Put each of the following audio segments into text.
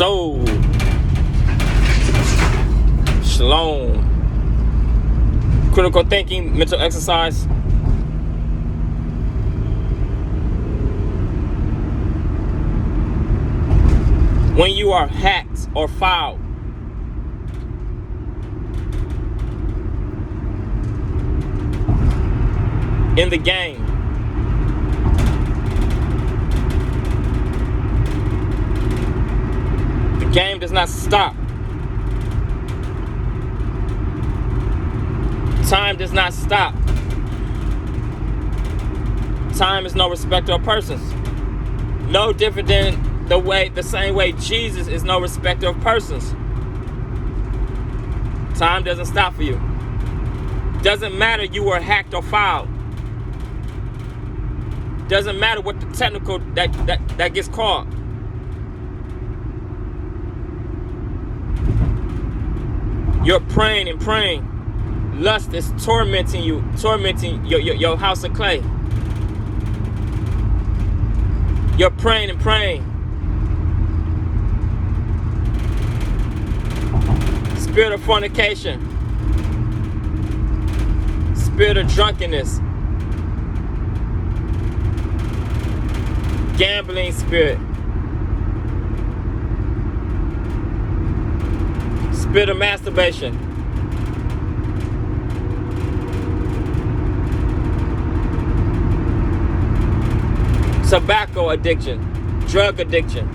soul. Shalom. Critical thinking, mental exercise. When you are hacked or fouled, in the game, the game does not stop. Time does not stop. Time is no respecter of persons. No different than the same way Jesus is no respecter of persons. Time doesn't stop for you. Doesn't matter you were hacked or fouled. Doesn't matter what the technical that gets called. You're praying and praying. Lust is tormenting you, tormenting your house of clay. You're praying and praying. Spirit of fornication. Spirit of drunkenness. Gambling spirit. Spirit of masturbation. Tobacco addiction. Drug addiction.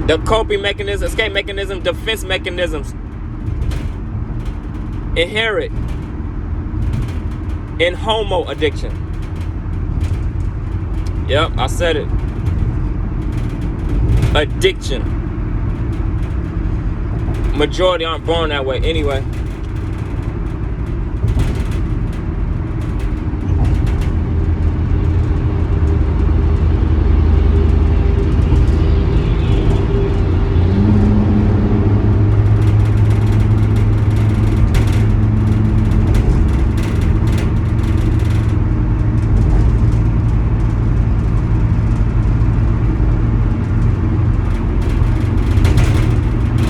The coping mechanism, escape mechanism, defense mechanisms inherent in homo addiction. Yep, I said it. Addiction. Majority aren't born that way anyway.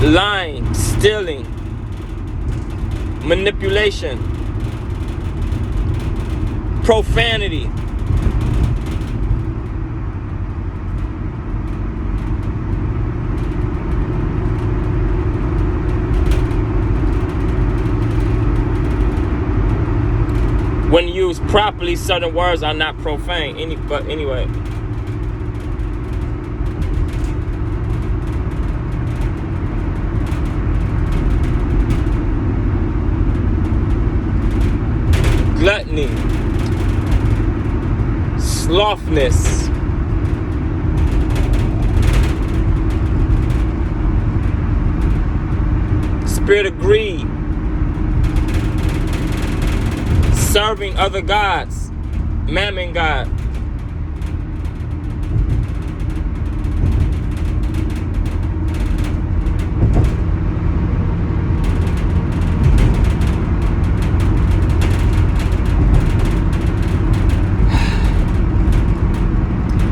Lying, stealing, manipulation, profanity, when used properly, certain words are not profane. But anyway. Gluttony, slothfulness, spirit of greed, serving other gods, mammon god,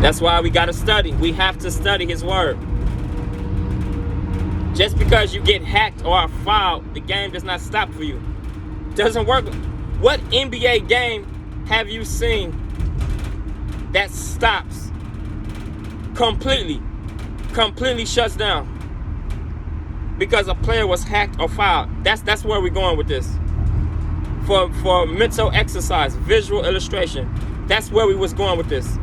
that's why we got to study. We have to study his word. Just because you get hacked or are fouled, the game does not stop for you. Doesn't work. What NBA game have you seen that stops completely shuts down because a player was hacked or fouled? That's where we're going with this. For mental exercise, visual illustration, that's where we was going with this.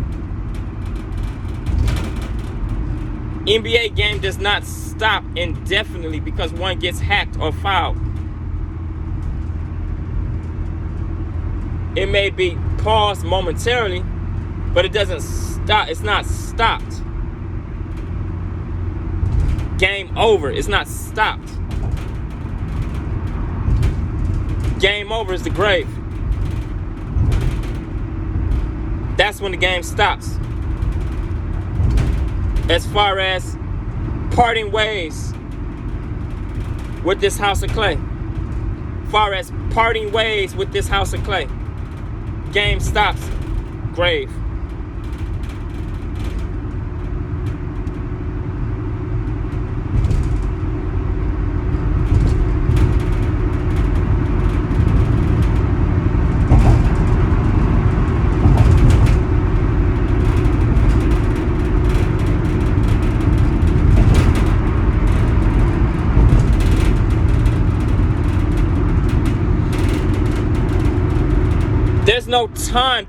NBA game does not stop indefinitely because one gets hacked or fouled. It may be paused momentarily, but it doesn't stop. It's not stopped. Game over. It's not stopped. Game over is the grave. That's when the game stops. As far as parting ways, with this house of clay. Far as parting ways with this house of clay. Game stops. Grave. There's no time.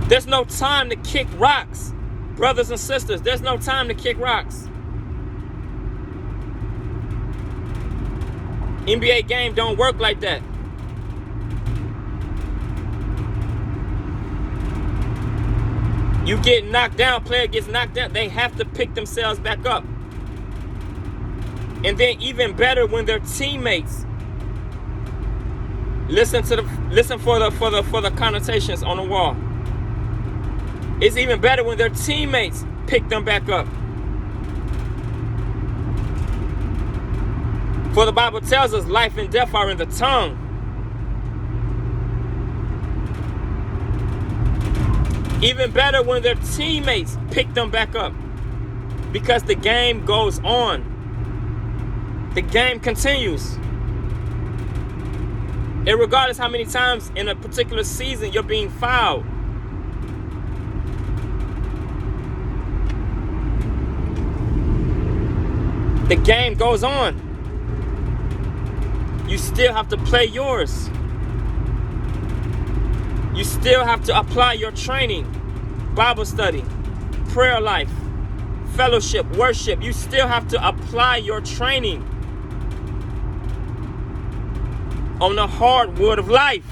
There's no time to kick rocks. Brothers and sisters, there's no time to kick rocks. NBA game don't work like that. You get knocked down, player gets knocked down, they have to pick themselves back up. And then even better when their teammates listen for the connotations on the wall. It's even better when their teammates pick them back up. For the Bible tells us life and death are in the tongue. Even better when their teammates pick them back up. Because the game goes on. The game continues. And regardless how many times in a particular season you're being fouled, the game goes on. You still have to play yours. You still have to apply your training, Bible study, prayer life, fellowship, worship. You still have to apply your training on the hardwood of life.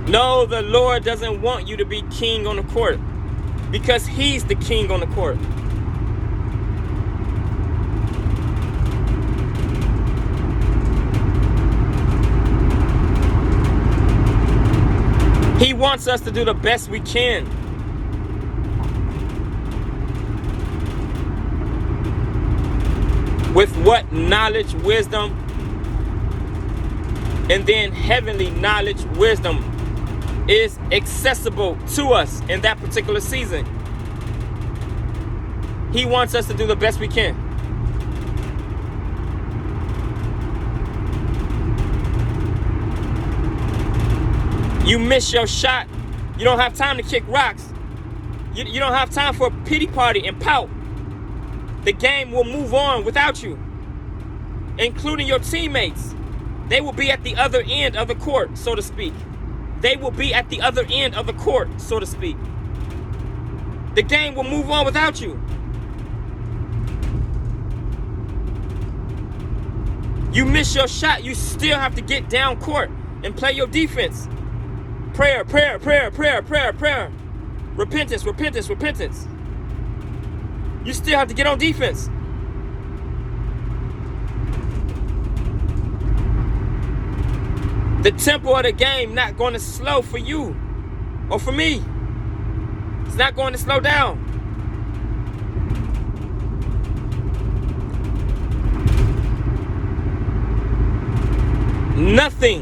No, the Lord doesn't want you to be king on the court because He's the king on the court. He wants us to do the best we can. With what knowledge, wisdom, and then heavenly knowledge, wisdom is accessible to us in that particular season. He wants us to do the best we can. You miss your shot. You don't have time to kick rocks. You don't have time for a pity party and pout. The game will move on without you, including your teammates. They will be at the other end of the court, so to speak. They will be at the other end of the court, so to speak. The game will move on without you. You miss your shot, you still have to get down court and play your defense. Prayer, prayer, prayer, prayer, prayer, prayer. Repentance, repentance, repentance. You still have to get on defense. The tempo of the game not going to slow for you or for me. It's not going to slow down. Nothing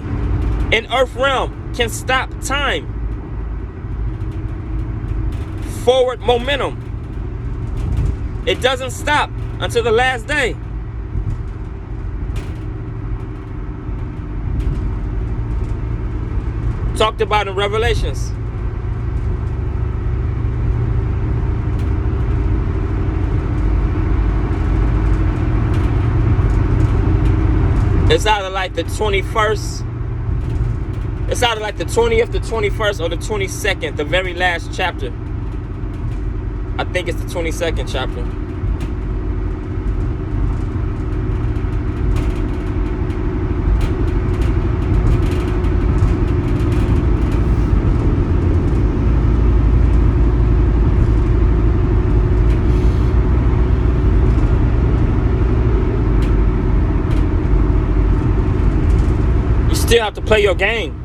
in earth realm can stop time. Forward momentum. It doesn't stop until the last day. Talked about in Revelations. It's either like the 21st. It's either like the 20th, the 21st, or the 22nd, the very last chapter. I think it's the 22nd chapter. You still have to play your game.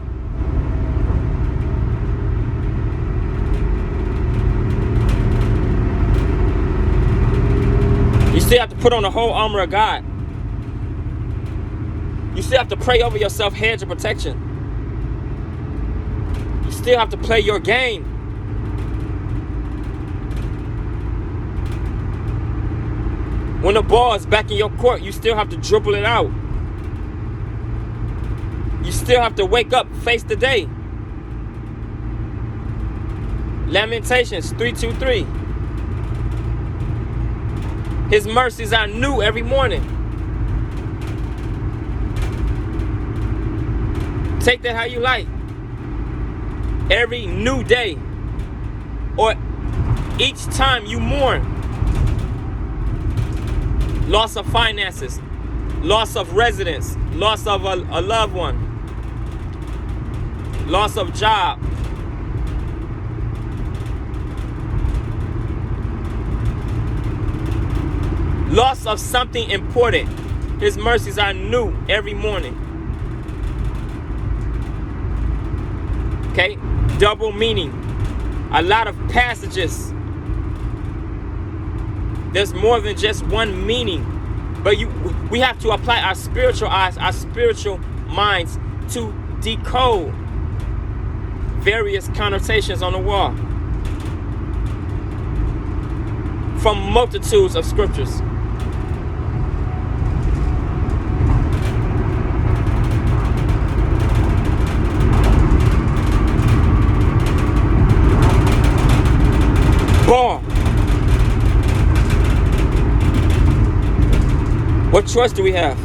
still have to put on the whole armor of God. You still have to pray over yourself, hedge of protection. You still have to play your game. When the ball is back in your court, you still have to dribble it out. You still have to wake up, face the day. Lamentations 3:2-3. His mercies are new every morning. Take that how you like. Every new day, or each time you mourn loss of finances, loss of residence, loss of a loved one, loss of job, loss of something important. His mercies are new every morning. Okay, double meaning. A lot of passages. There's more than just one meaning, but we have to apply our spiritual eyes, our spiritual minds to decode various connotations on the wall from multitudes of scriptures. Ball. What choice do we have?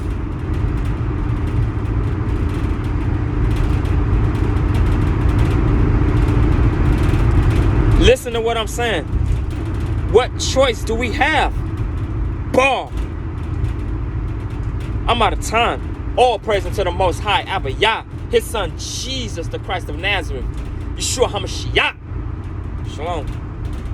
Listen to what I'm saying. What choice do we have? Ball. I'm out of time. All praise unto the Most High, Abba Yah, His Son Jesus, the Christ of Nazareth, Yeshua HaMashiach. Shalom.